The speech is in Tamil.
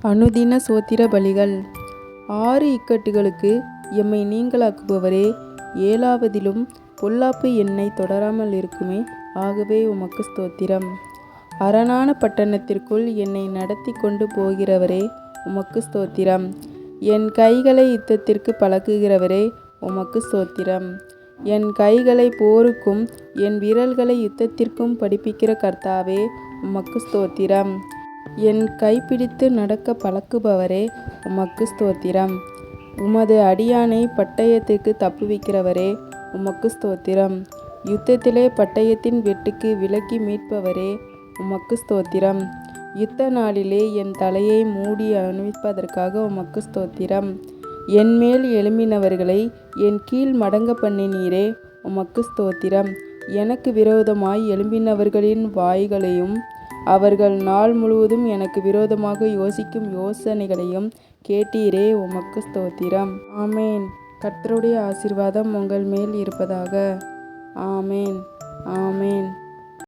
அனுதின சோத்திர பலிகள். 6 இக்கட்டுகளுக்கு எம்மை நீங்களாக்குபவரே, 7வதிலும் பொல்லாப்பு என்னை தொடராமல் இருக்குமே, ஆகவே உமக்கு ஸ்தோத்திரம். அரணான பட்டணத்திற்குள் என்னை நடத்தி கொண்டு போகிறவரே, உமக்கு ஸ்தோத்திரம். என் கைகளை யுத்தத்திற்கு பழக்குகிறவரே, உமக்கு ஸ்தோத்திரம். என் கைகளை போருக்கும் என் விரல்களை யுத்தத்திற்கும் படிப்பிக்கிற கர்த்தாவே, உமக்கு ஸ்தோத்திரம். என் கைப்பிடித்து நடக்க பழக்குபவரே, உமக்கு ஸ்தோத்திரம். உமது அடியானை பட்டயத்துக்கு தப்புவிக்கிறவரே, உமக்கு ஸ்தோத்திரம். யுத்தத்திலே பட்டயத்தின் வெட்டுக்கு விலக்கி மீட்பவரே, உமக்கு ஸ்தோத்திரம். யுத்த நாளிலே என் தலையை மூடி அணிவிப்பதற்காக உமக்கு ஸ்தோத்திரம். என்மேல் எழும்பினவர்களை என் கீழ் மடங்க பண்ணினீரே, உமக்கு ஸ்தோத்திரம். எனக்கு விரோதமாய் எழும்பினவர்களின் வாய்களையும் அவர்கள் நாள் முழுவதும் எனக்கு விரோதமாக யோசிக்கும் யோசனைகளையும் கேட்டீரே, உமக்கு ஸ்தோத்திரம். ஆமேன். கர்த்தருடைய ஆசீர்வாதம் உங்கள் மேல் இருப்பதாக. ஆமேன். ஆமேன்.